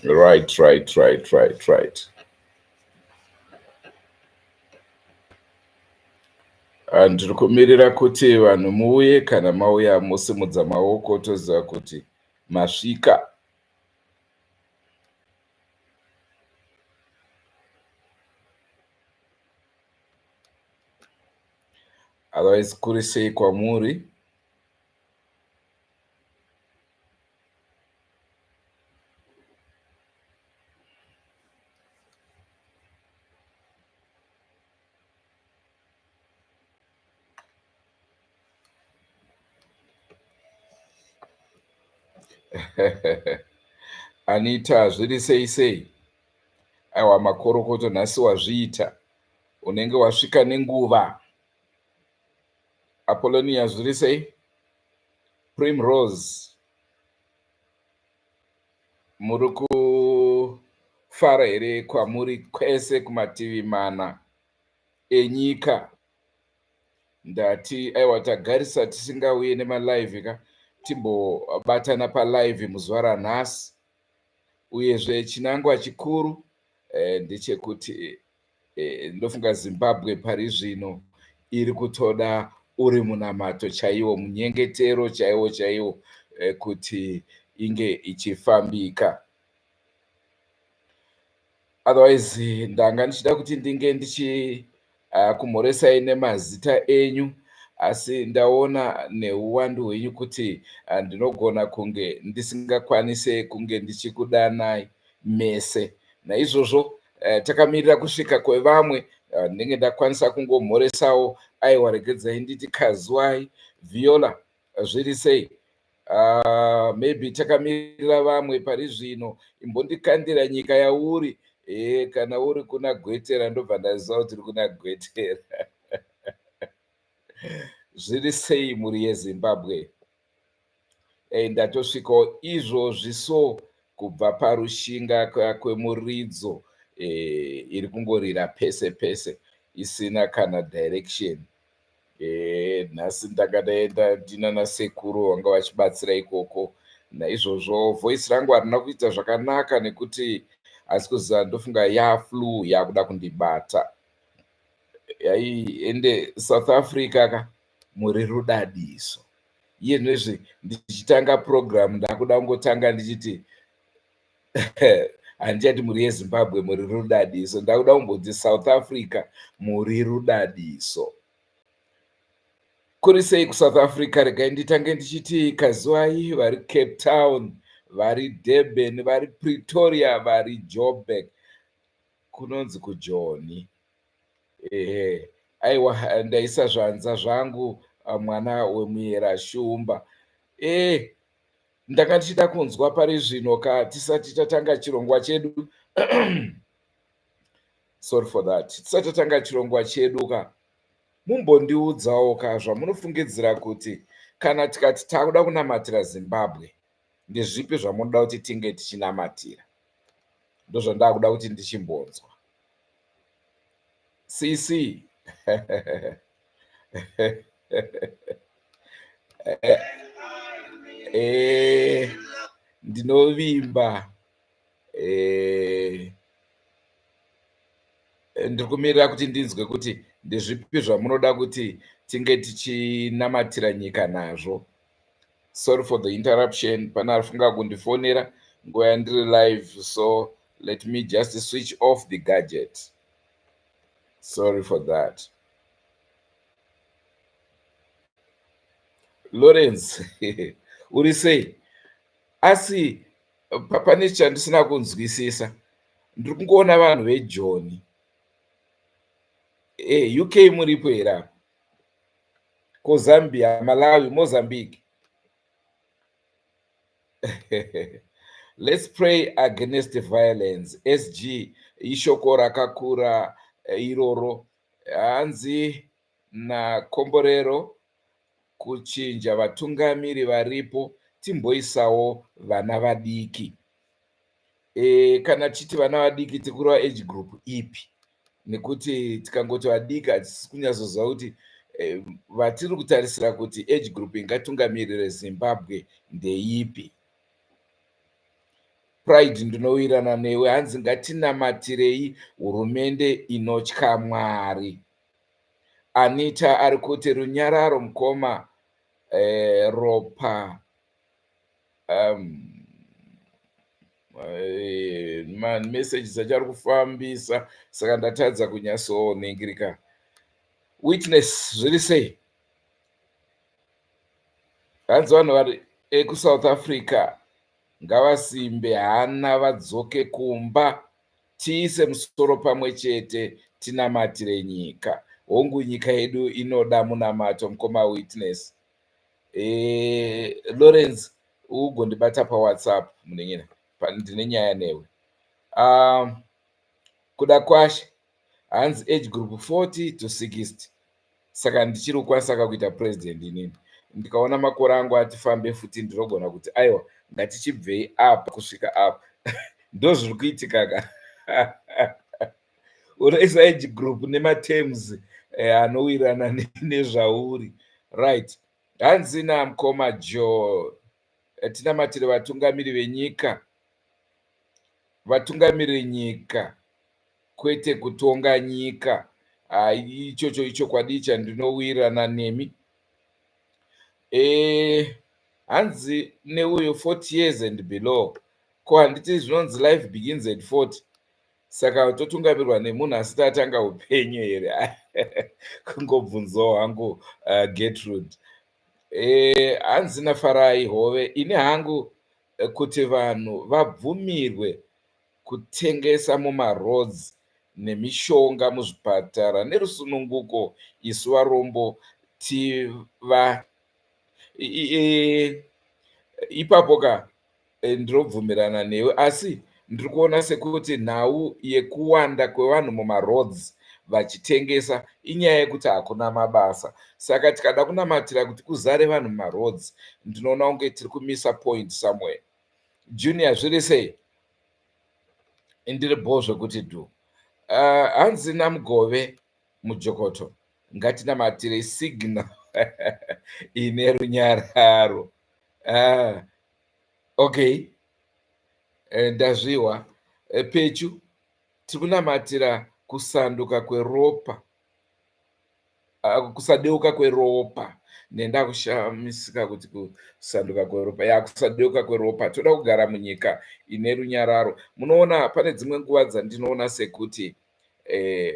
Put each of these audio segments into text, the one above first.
Right. Ndiri kumirira kuti vanhu muuye, kana mauya mosimudza maoko toziva kuti masvika. Otherwise kuri sei kwamuri? Anita, zviri sei? Aiwa, makorokoto nhasi wazviita, unenge wasvika nenguva. Apollonia, zviri sei? Primrose, muri kufara here kwamuri kwese kumativi mana enyika? Ndati aiwa, tagarisa tisingauye nemalive ka timbobatana palive muzuva ranhasi. Uyezve chinangwa chikuru ndechekuti ndofunga Zimbabwe pari zvino iri kutoda uri munamato chaiwo, munyengetero chaiwo kuti inge ichifambika. Otherwise ndanga ndichida kuti ndinge kumhoresai nemazita enyu, asi ndaona neuwandu hwenyu kuti ndinogona kunge ndisingakwanise kunge ndichikudanai mese. Naizvozvo takamirira kusvika kwevamwe, ndinenge ndakwanisa kungomhoresawo. Aiwa, regedzai nditi Kazuwai. Viola, zviri sei? Maybe takamirira vamwe pari zvino. Imbondikandira nyika yauri. Kana uri kuna Gwetera ndobva ndaziva kuti uri kuna Gwetera. Zviri sei muri yeZimbabwe? Ndatosvikawo izvozvi so kubva parushinga kwemuridzo iri kungorira pese pese isina kana direction. Nhasi ndanga ndaenda ndinana sekuru vanga vachibatsira ikoko. Naizvozvo voice rangu harina kuita zvakanaka nekuti asi kuziva ndofunga yaflu yakuda kundibata. Ende South Africa ka muri rudadiso. Iye nezve ndichitanga program ndakuda kungotanga ndichiti handichati muri yeZimbabwe muri rudadiso, ndakuda kumboti South Africa muri rudadiso. Kuri sei kuSouth Africa? Regai nditange ndichiti Kazuwai vari Cape Town, vari Durban, vari Pretoria, vari Joburg, kunonzi kuJoni. Aiwa, ndaisa zvanza zvangu mwana wemuyera shumba. Ndanga ndichida kunzwa pari zvino ka tisati tatanga chirongwa chedu. Sorry for that. Tisati tatanga chirongwa chedu ka mumbondiudzawo ka zvamunofungidzira kuti kana tikati takuda kunamatira Zimbabwe, ndezvipi zvamunoda kuti tinge tichinamatira? Ndozvandakuda kuti ndichimbonzwa. CC. Ndinovimba. Ndiri kumirira kuti ndinzwe kuti ndezvipi zvamunoda kuti tinge tichinamatira nyika nazvo. Sorry for the interruption. Pana afunga kundifonera nguva yandiri live, so let me just switch off the gadget. Sorry for that. Lawrence, uri sei? Asi pane chandisina kunzwisisa. Ndiri kungoona vanhu veJoni. UK muripo here? Ko Zambia, Malawi, Mozambique? Let's pray against violence. SG ishoko rakakura iroro. Hanzi nakomborero kuchinja vatungamiri varipo, timboisawo vana vadiki. Kana chiti vana vadiki tikureva age group ipi? Nekuti tikangoti vadiki hatisi kunyatsoziva kuti vatiri kutarisira kuti age group ingatungamirire Zimbabwe ndeipi. Pride ndinowirirana newe. Hanzi ngatinamatirei hurumende inotya Mwari. Anita ari kuti runyararo mukoma, ropa messages achari kufambisa saka ndatadza kunyatsoningirika. Witness zviri sei? Hanzi vanhu vari ekuSouth Africa ngavasimbe hana vadzoke kumba, tiise musoro pamwe chete, tinamatire nyika. Hongu nyika yedu inoda munamato, mukoma Witness. Lawrence ugondibata paWhatsApp munengena ndine nyaya newe. Kuda kwashe hanzi age group 40 to 60. Saka ndichiri kukwanisa kuita president inini. Ndikaona makore angu atifambe futi ndinogona kuti aiwa ngatichibvei apa kusvika apa. Ndo zviri kuitika ka. Unoisa age group nematerms anowirirana nezvauri. Right. Hanzi namukoma Joe, tinamatire vatungamiri venyika. Vatungamiri nyika kwete kutonga nyika. Ichocho ichokwadi chandinowirirana nemi. Hanzi neuyo 40 years and below. Ko handiti zvinonzi life begins at 40. Saka totungamirwa nemunhu asati atanga upenyu here. Kungobvunzawo hangu Gertrude. Hanzi naFarai hove, ine hangu kuti vanhu vabvumirwe kutengesa mumaroads nemishonga muzvipatara nerusununguko, isu varombo tiva ipapo ka ndinobvumirana newe, asi ndiri kuona sekuti nhau yekuwanda kwevanhu mumaroads vachitengesa inyaya yekuti hakuna mabasa. Saka tikada kunamatira kuti kuzare vanhu mumaroads, ndinoona kunge tiri kumisa point somewhere. Junior zviri sei? Ndiri bhozvo kuti du. Hanzi namugove muJokoto, ngatinamatire signal ine runyararo. Okay, ndazviwa. Pechu tiri kunamatira kusanduka kweropa, kusadeuka kweropa. Nenda kushamisika kuti kusanduka kweropa, kusadeuka kweropa. Toda kugara munyika ine runyararo. Munoona pane dzimwe nguva dzandinoona sekuti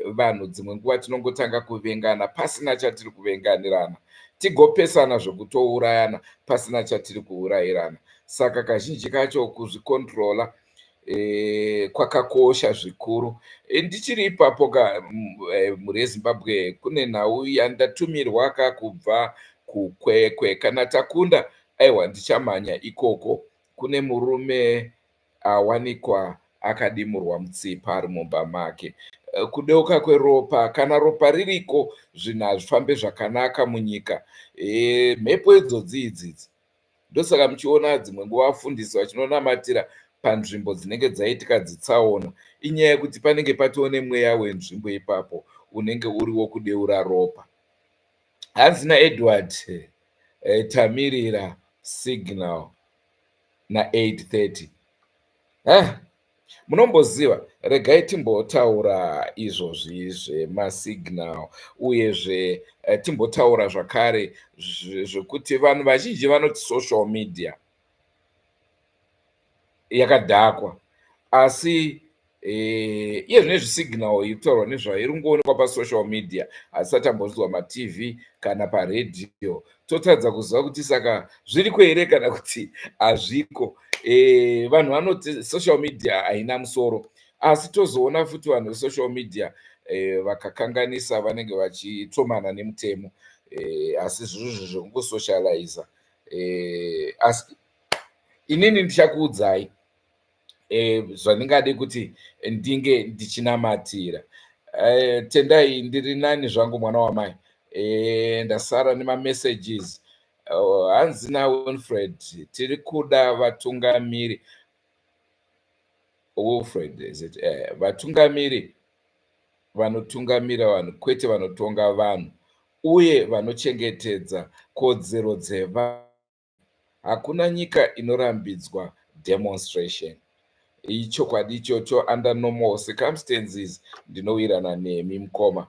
vanhu dzimwe nguva tinongotanga kuvengana pasina chatiri kuvenganirana, tigopesana zvokutourayana pasina chatiri kuurayirana. Saka kazhinji kacho kuzvikontrola kwakakosha zvikuru. Ndichiri ipapo ka muRezimbabwe kune nhau yandatumirwa kubva kuKwekwe. Kana takunda, aiwa ndichamhanya ikoko. Kune murume awanikwa akadimurwa mutsipa ari mumba make. Kudeuka kweropa, kana ropa ririko zvinhu hazvifambe zvakanaka munyika. Mhepo idzodzi idzidzi ndosaka muchiona dzimwe nguva vafundisi vachinonamatira panzvimbo dzinenge dzaitika dzitsaona, inyaya yekuti panenge patoo nemweya wenzvimbo ipapo unenge uriwo kudeura ropa. Hanzi naEdward tamirira signal na8:30. Munomboziva, regai timbotaura izvozvi zvemasignal, uyezve timbotaura zvakare zvekuti vanhu vazhinji vanoti social media yakadhakwa, asi iye zvinezvisignal itaurwa nezvayo iri kungoonekwa pasocial media, asati ambozvidzwa matv kana paredhiyo. Totadza kuziva kuti saka zviriko here kana kuti hazviko. Vanhu vanoti social media haina musoro, asi tozoona futi vanhu vesocial media vakakanganisa vanenge vachitsomana nemutemo, asi zvizvo zvekungosocializa. Asi inini ndichakuudzai zvandingade kuti ndinge ndichinamatira. Tendai ndiri nani zvangu mwana wamai. Ndasara nemamessages. Hanzi naWilfred, tiri kuda vatungamiri. Wilfred, is it? Vatungamiri vanotungamira vanhu kwete vanotonga vanhu, uye vanochengetedza kodzero dzevanhu. Hakuna nyika inorambidzwa demonstration. ichokwadi ichocho. Under normal circumstances ndinowirirana nemi mukoma.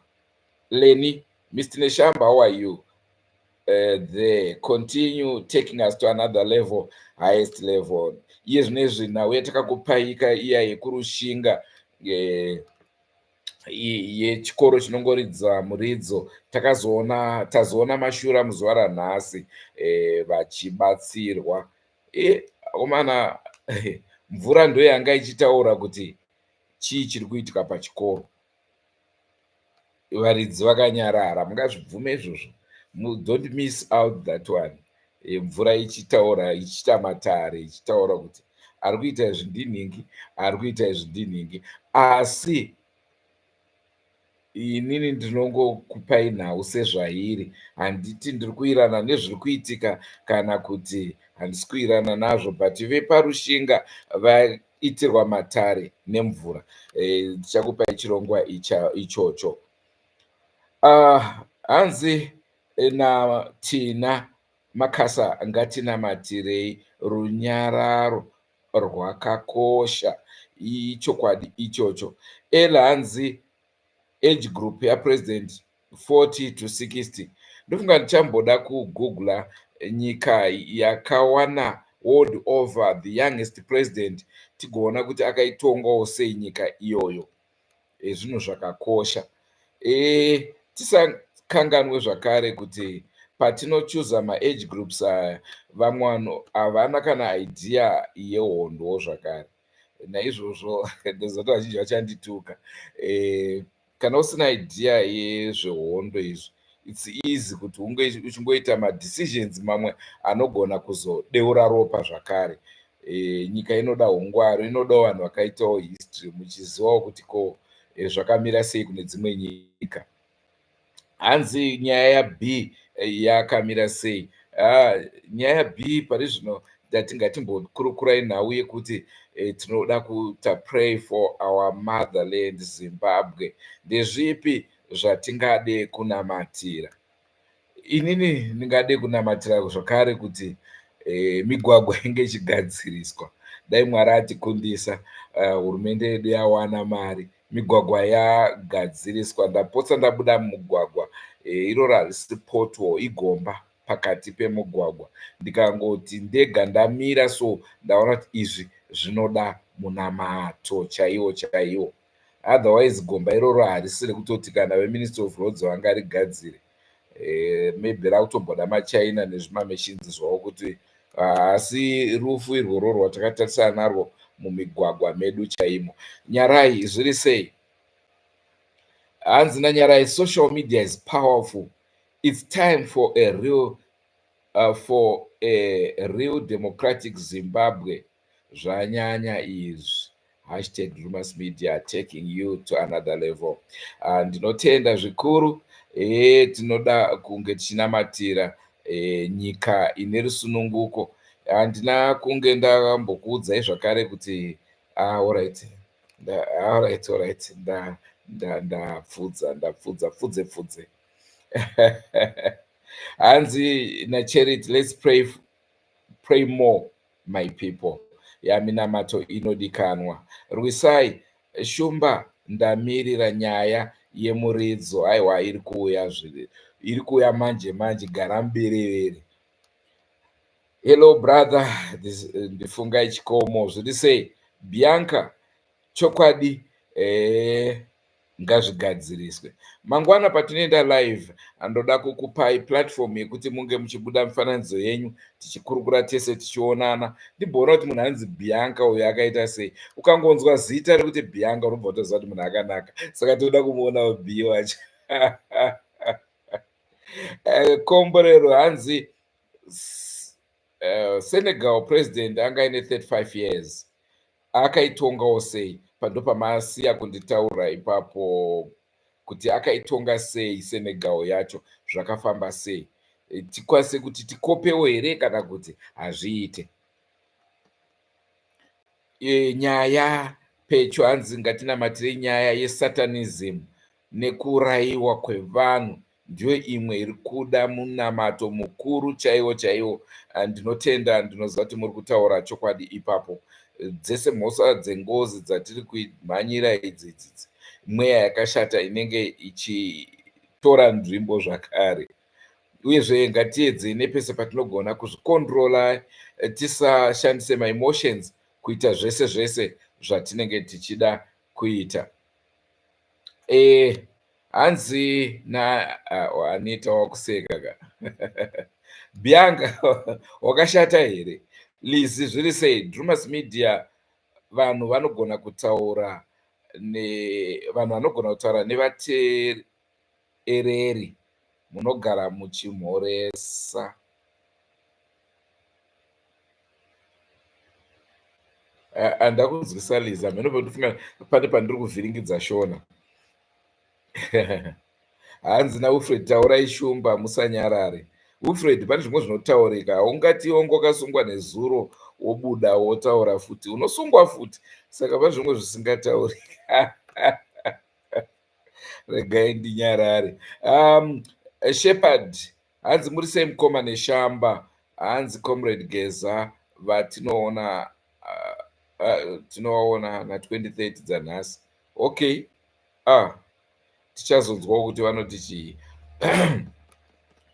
Leni, Mr. Neshamba, how are you? They continue taking us to another level, highest level. Iye zvinezvi nhau yatakakupaika iya yekurushinga yechikoro chinongoridza muridzo, tazoona mashura muzuva ranhasi vachibatsirwa. Omana mvura ndo yanga ichitaura kuti chii chiri kuitika pachikoro. Varidzi vakanyarara, mungazvibvume izvozvo. Don't miss out that one. Mvura ichitaura, ichiita matare, ichitaura kuti ari kuita zvindinhingi, ari kuita zvindinhingi. Asi inini ndinongokupai nhau sezvairi. Handiti ndiri kuirana nezviri kuitika kana kuti handisi kuirana nazvo, but veparushinga vaitirwa matare nemvura. Ndichakupai chirongwa ichocho. Hanzi tina makasa ngatinamatirei, runyararo rwakakosha. Ichokwadi ichocho. Hanzi age group yapresident 40 to 60. Ndofunga ndichamboda kugoogla nyika yakawana world over the youngest president, tigoona kuti akaitongawo sei nyika iyoyo. Zvinhu zvakakosha. Tisakanganwe zvakare kuti patinochuza maage groups aya, vamwe havana kana idea yehondo zvakare. Naizvozvo ndozoti vazhinji vachandituka. Kana usina idea yezvehondo izvi, it's easy kuti unge uchingoita madecisions mamwe anogona kuzodeura ropa zvakare. Nyika inoda ungwaru, inoda vanhu vakaitawo history, muchizivawo kuti ko zvakamira sei kune dzimwe nyika. Hanzi nyaya yaB yakamira sei? Nyaya yaB pari zvino ndatingatimbokurukurai nhau yekuti tinoda kuita pray for our motherland Zimbabwe. Ndezvipi zvatingade kunamatira? Inini ndingade kunamatira zvakare kuti migwagwa inge ichigadziriswa. Dai Mwari atikundisa, hurumende yedu yawana mari, migwagwa yagadziriswa. Ndapotsa ndabuda mumugwagwa, iroro harisi poto, igomba pakati pemugwagwa. Ndikangoti ndega ndamira so ndaona kuti izvi zvinoda munamato chaiwo chaiwo. Otherwise gomba iroro harisi rekutoti kana veministry of roads vangarigadzire. Maybe rakutomboda maChina nezvimamachines zvavo kuti asi rufu irworo rwatakatarisana narwo mumigwagwa medu chaimo. Nyarai zviri sei? Hanzi naNyarai, social media is powerful. It's time for a real democratic Zimbabwe. Zvanyanya izvi. #Rumors Media taking you to another level. Ndinotenda zvikuru. Tinoda kunge tichinamatira nyika ine rusununguko. Handina kunge ndakambokuudzai zvakare kuti alright. Ndapfudza pfudze. Hanzi naCharity, let's pray more, my people. Yaminamato inodikanwa. Rwisai, Shumba ndamirira nyaya yemuridzo. Aiwa, iri kuuya manje gara mbiriviri. Hello brother, ndifungai chikomo. Zviri sei? Bianca, chokwadi ngazvigadziriswe. Mangwana patinoenda live, andoda kukupai platform yekuti munge muchibuda mifananidzo yenyu, tichikurukura tese tichionana. Ndimboona kuti munhu anzi Bianca uyo akaita sei. Ukangonzwa zita rekuti Bianca unobva utoziva kuti munhu akanaka. Saka toda kumuonawo B wacho. Komborero, hanzi Senegal president anga ine 35 years. Akaitongawo sei? Pando pamasiya kunditaura ipapo kuti akaitonga sei Senegal yacho, zvakafamba sei. Tikwanise kuti tikopewo here kana kuti hazviite. Nyaya pecho hanzi ngatinamatire nyaya yesatanism nekurayiwa kwevanhu ndiyo imwe iri kuda munamato mukuru chaiwo chaiwo. Ndinotenda, ndinoziva kuti muri kutaura chokwadi ipapo. dzese mhosva dzengozi dzatiri kumhanyira idzi mweya yakashata inenge ichitora nzvimbo zvakare. Uyezve ngatiedzei nepese patinogona kuzvikontrola, tisashandise maemotions kuita zvese zvese zvatinenge tichida kuita. Hanzi Anita wakuseka ka Bianca wakashata here? Lizi zviri sei? Drumas Media vanhu vanogona kutaura nevateereri munogara muchimhoresa. Handa kunzwisa Liza, mheno pandifunga pane pandiri kuvhiringidza Shona. Hanzi naWilfred taurai shumba musanyarare. Wilfred, pane zvimwe zvinotaurika, haungati ongo wakasungwa nezuro wobuda wotaura futi, unosungwa futi, saka pane zvimwe zvisingataurika. Regai ndinyarare. Shepherd, hanzi muri sei mukoma neshamba? Hanzi Comrade Geza vatinoona tinovaona na2030 dzanhasi. Okay, tichazonzwawo kuti vanoti chii.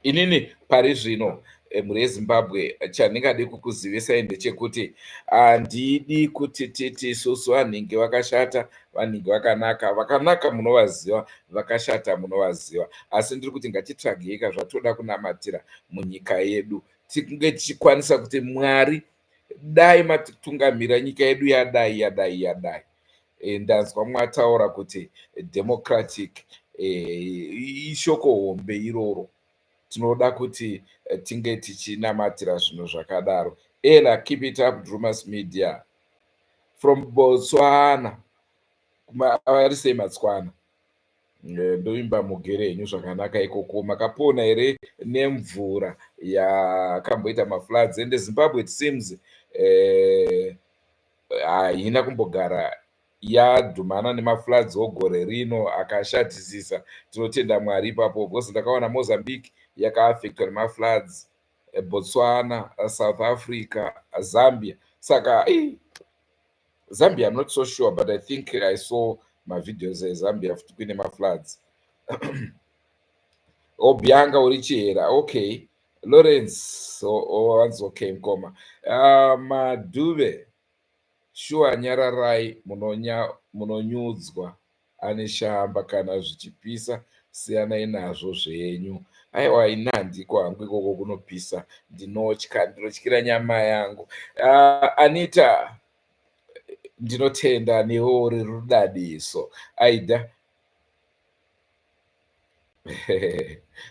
Inini pari zvino mhuri yeZimbabwe chandingade kukuzivisai ndechekuti handidi kuti titi isusu vanhingi vakashata, vanhingi vakanaka munovaziva, vakashata munovaziva, asi ndiri kuti ngatitsvagei zvatoda kunamatira munyika yedu, tinge tichikwanisa kuti Mwari dai matitungamira nyika yedu yadai. Ndanzwa mwataura kuti democratic, ishoko hombe iroro. Tinoda kuti tinge tichinamatira zvinhu zvakadaro. Keep it up Drumas Media. From Botswana. Vari sei Matswana? Ndoimba mugere henyu zvakanaka ikoko. Makapona here nemvura yakamboita mafloods, and Zimbabwe it seems haina kumbogara yadhumana nemafloods ogore rino akashatisisa. Tinotenda Mwari ipapo, because ndakaona Mozambique yakaafectwa nemafloods, Botswana, South Africa, Zambia. Saka Zambia I'm not so sure, but I think I saw my videos Zambia kuine mafloods. Bianca urichihera. Okay, Lawrence once okay mkoma. Madube shuwa nyararai munonyudzwa ane shamba kana zvichipisa, siyanai nazvo zvenyu. Aiwa, inandiko hangu ikoko kunopisa, ndinotyira nyama yangu. Anita, ndinotenda newo uri rudadiso. Aida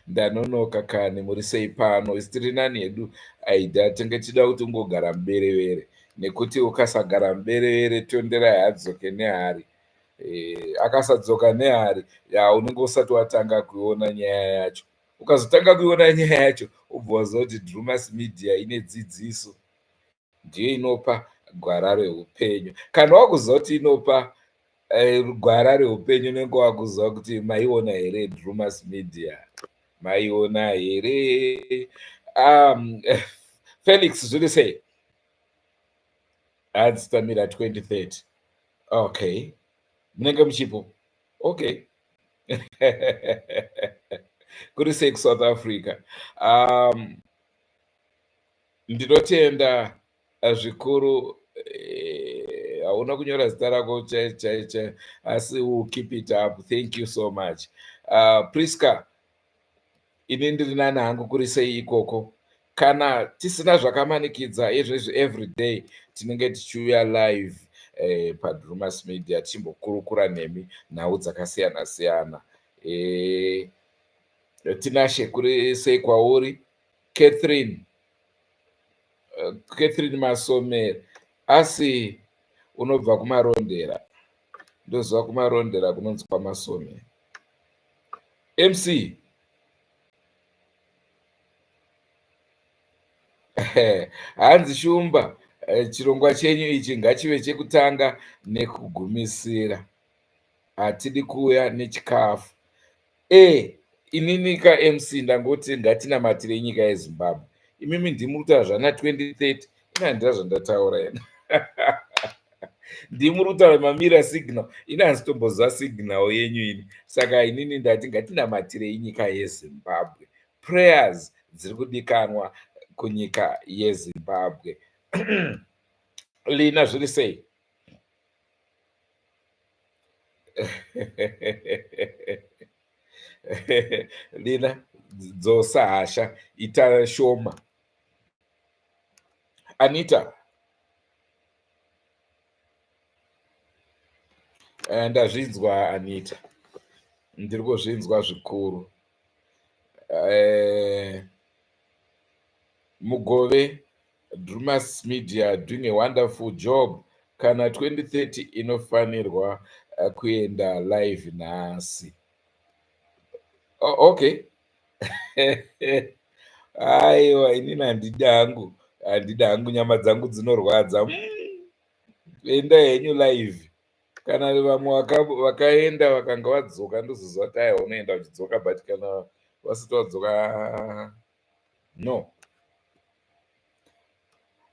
ndanonoka kani, muri sei pano? Isitiri nani hedu Aida, tenge tida kuti ungogara muberevere, nekuti ukasagara muberevere tonderai hadzoke nehari. Akasadzoka nehari unenge usati watanga kuiona nyaya yacho. Ukazotanga kuiona nyaya yacho ubva waziva kuti Drumas Media ine dzidziso, ndiyo inopa gwara reupenyu. Kana wakuziva kuti inopa gwara reupenyu, unenge wakuziva kuti maiona here Drumas Media, maiona here. Felix zviri sei? Hanzi Tamira 2030. Okay, munenge muchipo. Okay. Kuri sei kuSouth Africa? Ndinotenda zvikuru. Hauna kunyora zita rako chaicha, asi we'll keep it up. Thank you so much. Priska, ini ndiri nani hangu, kuri sei ikoko? Kana tisina zvakamanikidza izvezvi everyday tinenge tichiuya live paDrumas Media tichimbokurukura nemi nhau dzakasiyana siyana. Tinashe, kuri sei kwauri? Catherine Masomero, asi unobva kumarondera? Ndoziva kumarondera kunonzi kwaMasomero. MC hanzi shumba, chirongwa chenyu ichi ngachive chekutanga nekugumisira. Hatidi kuuya nechikafu. Inini MC ndangoti ngatinamatire nyika yeZimbabwe. Imimi ndimutaura zvana 2030, ina handira zvandataura ena. ndimuri kutaura mamira signal. Ini handitomboziva signal yenyu ini, saka inini ndati ngatinamatire nyika yezimbabwe. Prayers dziri kudikanwa kunyika yezimbabwe. Lina, zviri sei? Lina, dzosa hasha, ita shoma. Anita, ndazvinzwa Anita, ndiri kuzvinzwa zvikuru. Mugove, Drumas Media doing a wonderful job. Kana 2030 inofanirwa kuenda live nhasi. Okay. Aiwa, inini handida hangu nyama dzangu dzinorwadza. Enda henyu live. Kana vamwe vakaenda vakanga vadzoka ndozozva kuti aiwa unoenda uchidzoka, but kana vasati vadzoka no.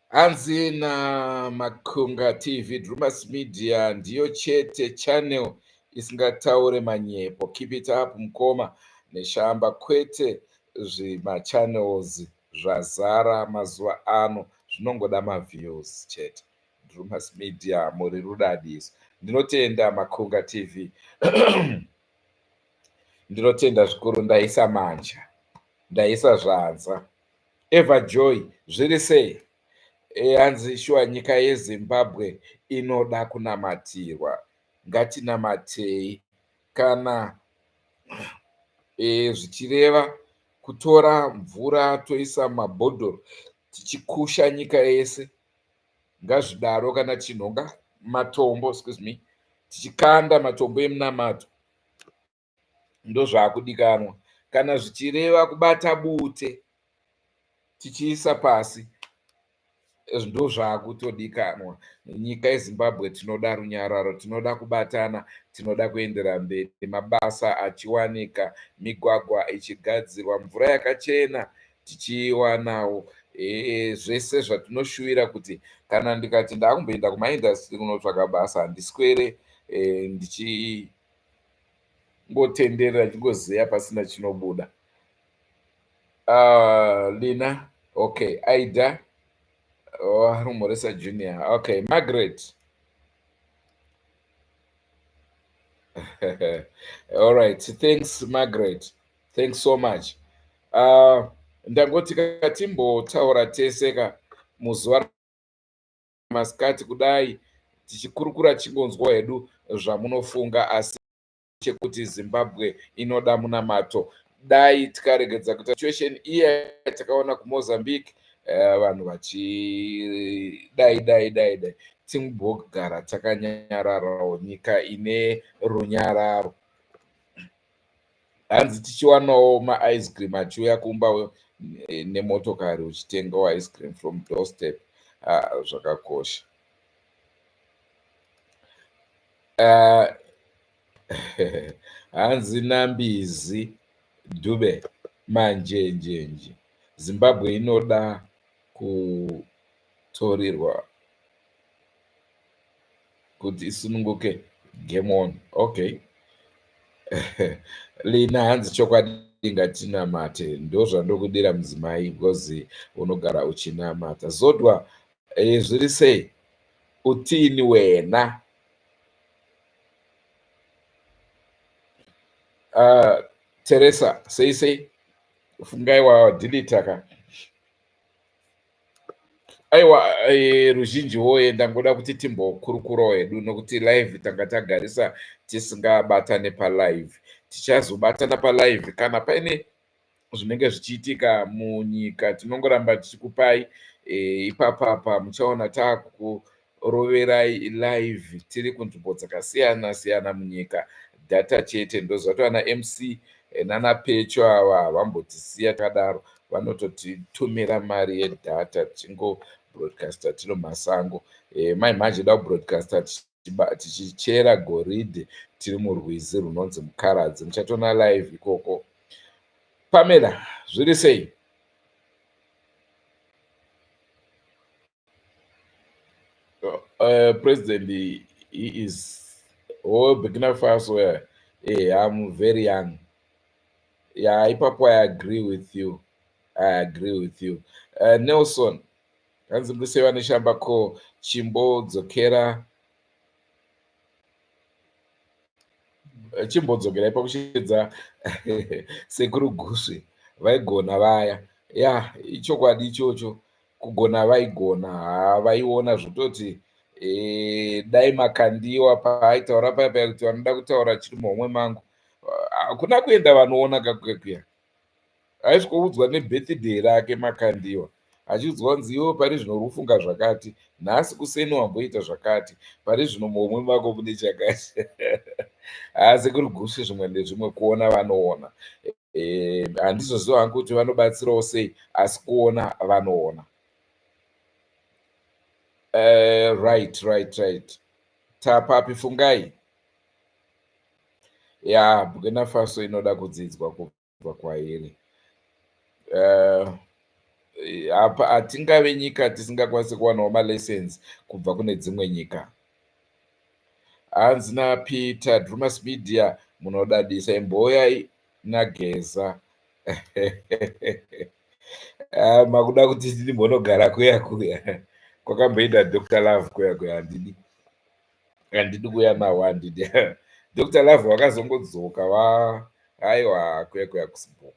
Hanzi naMakunga TV, Drumas Media ndiyo chete channel isingataure manyepo. Keep it up mukoma neshamba, kwete zvimachannels zvazara mazuva ano zvinongoda maviews chete. Drumas Media muri rudadiso. Ndinotenda Makunga TV. Ndinotenda zvikuru, ndaisa manja, ndaisa zvanza. Eva Joy, zviri sei? Hanzi shuwa nyika yezimbabwe inoda kunamatirwa. Ngatinamatei. Kana zvichireva kutora mvura toisa mabhodhoro tichikusha nyika yese, ngazvidaro. Kana chinhonga matombo, excuse me, tichikanda matombo emunamato, ndozvakudikanwa. Kana zvichireva kubata bute tichiisa pasi, ndozvakutodikanwa. Nyika yezimbabwe tinoda runyararo, tinoda kubatana, tinoda kuendera mberi, mabasa achiwanika, migwagwa ichigadzirwa, mvura yakachena tichiwanawo, zvese zvatinoshuvira kuti kana ndikati ndakumboenda kumaindastri kunotsvaka basa handiswere ndichingotenderera ndichingozeya pasina chinobuda. Lina, okay. Aida, Rumoresa Junior. Okay, Margaret. All right. Thanks, Margaret. Thanks so much. Ndangoti katimbotaura teseka muzuva masikati kudai tichikurukura chingonzwa hedu zvamunofunga, asi chekuti Zimbabwe inoda munamato. Dai tikaregedza kuti situation iya takaona kuMozambique, vanhu vachidai timbogara takanyararawo, nyika ine runyararo. Hanzi tichiwanawo maice cream achiuya kumba nemotokari uchitengawo ice cream from doorstep. Zvakakosha. Hanzi Nambizi Dube manjenjenje, Zimbabwe inoda kutorirwa kuti isununguke. Game on. Okay. Lina, hanzi chokwadi ngatinamate, ndozvandokudira mudzimai, because unogara uchinamata. Zodwa, zviri sei? Utini wena? Teresa, sei fungaiwa dilitaka. Aiwa, ruzhinji woye ndangoda kuti timbokurukurawo hedu, nokuti live tanga tagarisa tisingabatane palive. Tichazobatana palive kana paine zvinenge zvichiitika munyika, tinongoramba tichikupai ipapapa. Muchaona taakukuroverai live tiri kunzvimbo dzakasiyana siyana munyika, data chete. Ndozvatova naMC nanaPecho ava havambotisiya takadaro, vanototitumira mari yedhata tichingo broadcaster tino masango. Mai manje da kubroadcaster tichichera goridhe tiri murwizi runonzi Mukaradzi. Muchatona live ikoko. Pamela, zviri sei? President, he is, oh, Burkina Faso. I'm very young. Yeah, Ipapo, I agree with you. I agree with you. Nelson, hanzi museva neshamba ko chimbodzokera chimbodzokera pakushedza sekuru Gusvi vaigona vaya. Ya, ichokwadi ichocho, kugona vaigona, havaiona zvototi dai Makandiwa paaitaura paya paya kuti vanoda kutaura chiri muhomwe mangu, hakuna kuenda vanoona kakwekuya. Aisvokoudzwa nebirthday rake Makandiwa, achiudzwa kunzi iwo pari zvino rufunga zvakati, nhasi kuseni wamboita zvakati, pari zvino muhomwe mako mune chakati. Asi kuri Gusvi zvimwe nezvimwe kuona vanoona. Handizoziva hangu kuti vanobatsirawo sei, asi kuona vanoona. Right. Tapapi fungai. Ya, Burkina Faso inoda kudzidzwa kubva kwairi. Apa hatingave nyika tisingakwanisi kuwanawo malessons kubva kune dzimwe nyika. Hanzi naPeter Drumas Media, munodadisa, imboyai nageza. Makuda kuti ndimbonogara kuya kwakamboenda Dr. Love kuya handidi kuya nawo, handidi. Dr. Love wakazongodzoka aiwa kuya kusipo.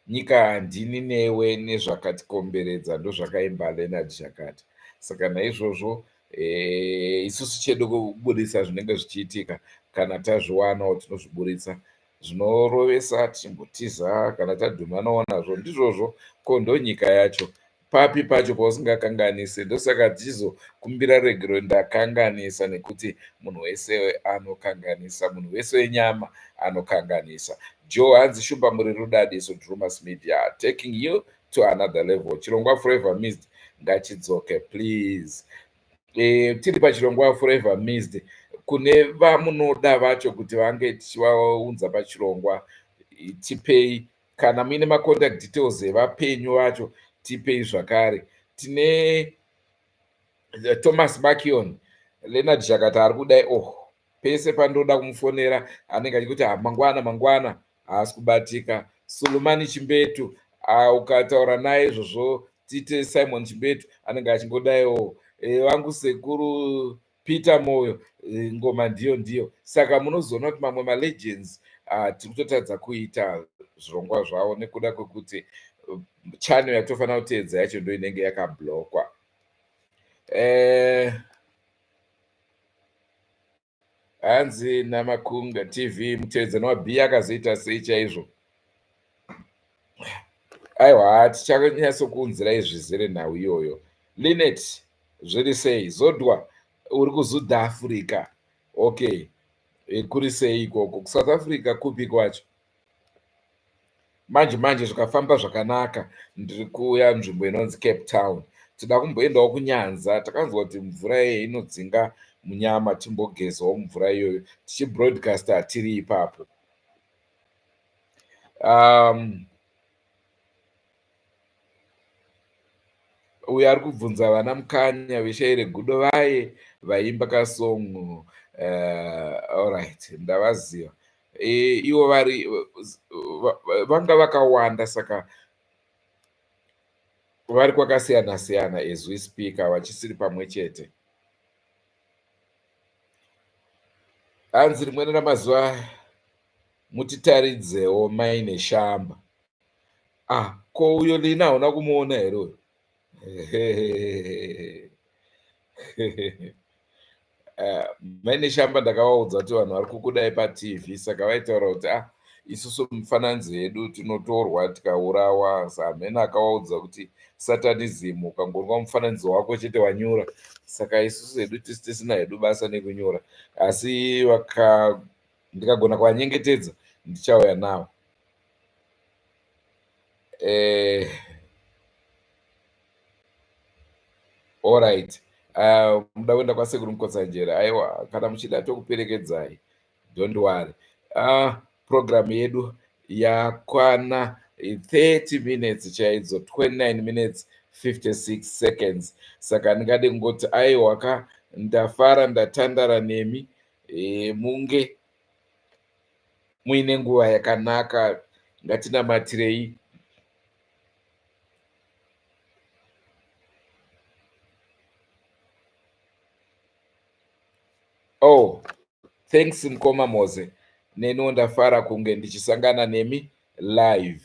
Nyika handini newe nezvakatikomberedza ndozvakaimba Leonard Shakati. Saka naizvozvo isusu chedu kubudisa zvinenge zvichiitika, kana tazviwanawo tinozviburitsa. Zvinorovesa tichimbotiza, kana tadhumanawo nazvo, ndizvozvo kondo nyika yacho. Papi pacho pausingakanganisi, ndosaka tichizokumbira regero ndakanganisa, nekuti munhu wese anokanganisa, munhu wese wenyama anokanganisa. Joe hanzi shumba muri rudadiso Drumas Media, taking you to another level. Chirongwa Forever Missed ngachidzoke please. Tiri pachirongwa Forever Missed, kune vamunoda vacho kuti vange tichivaunza pachirongwa, tipei. Kana muine macontact details evapenyu vacho, tipei zvakare. Tine Thomas Makion, Leonard Shakati ari kudai, pese pandoda kumufonera anenge achikuti mangwana haasi kubatika. Sulumani Chimbetu, ukataura naye izvozvo tite Simon Chimbetu, anenge achingodaiwo vangu sekuru Peter Moyo, ngoma ndiyo. Saka munozoona kuti mamwe malegends tiri kutotadza kuita zvirongwa zvavo nekuda kwekuti channel yatofanira kuteedza yacho ndo inenge yakablokwa. Hanzi naMakunga TV, muteedzani waBi akazoita sei chaizvo. Aiwa, tichanyatsokuunzirai zvizere nhau iyoyo. Linet, zviri sei? Zodwa, uri kuSouth Africa. Okay, kuri sei ikoko? kuSouth Africa kupi kwacho? Manje zvikafamba zvakanaka, ndiri kuuya nzvimbo inonzi Cape Town. Tinoda kumboendawo kuNyanza, takanzwa kuti mvura inodzinga munyama, timbogezawo mvura iyoyo tichibroadcasta tiri ipapo. Uyo ari kubvunza vana Mukanya veshaire gudo vaye vaimba kasongo. Alright, ndavaziva. Ivo vanga vakawanda, saka vari kwakasiyana as we speak, vachisiri pamwe chete. Hanzi rimweni ramazuva mutitaridzewo maine shamba. Ko uyo Lina hauna kumuona here uyo? Maine shamba ndakavaudza kuti vanhu vari kukudai paTV, saka vaitaura kuti isusu mufananidzo yedu tinotorwa tikaurawa. Samhene akavaudza kuti satanism, ukangorwa mufananidzo wako chete wanyura. Saka isusu hedu tisina hedu basa nekunyura, asi ndikagona kuvanyengetedza ndichauya navo. Alright, muda kuenda kwasekuru Mukotsanjera. Aiwa, kana muchida tokuperekedzai, don't worry. Program yedu yakwana 30 minutes chaidzo, 29 minutes 56 seconds. Saka ndingade kungoti aiwa ndafara ndatandara nemi, munge muine nguva yakanaka. Ngatinamatirei. Oh, thanks Mkoma Moze. Neno ndafara kunge ndichisangana nemi live.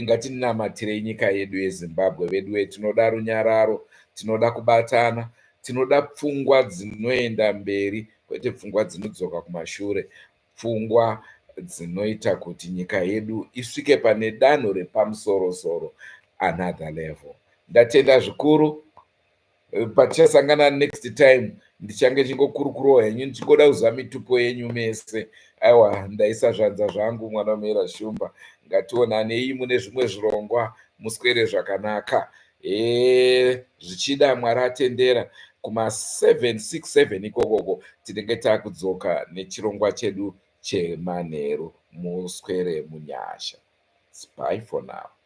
Ngatinamatirei nyika yedu yeZimbabwe. Vedu tinoda runyararo, tinoda kubatana, tinoda pfungwa dzinoenda mberi, kwete pfungwa dzinodzoka kumashure, pfungwa dzinoita kuti nyika yedu isvike pane danho repamusoro-soro, another level. Ndatenda zvikuru. Patichasangana next time ndichange chingokurukurawo henyu ndichingoda kuziva mitupo yenyu mese. Aiwa, ndaisa zvanza zvangu mwana wamera shumba. Ngationanei mune zvimwe zvirongwa, muswere zvakanaka. Zvichida Mwari atendera kuma767 ikokoko tinenge takudzoka nechirongwa chedu chemanheru. Muswere munyasha. Bye for now.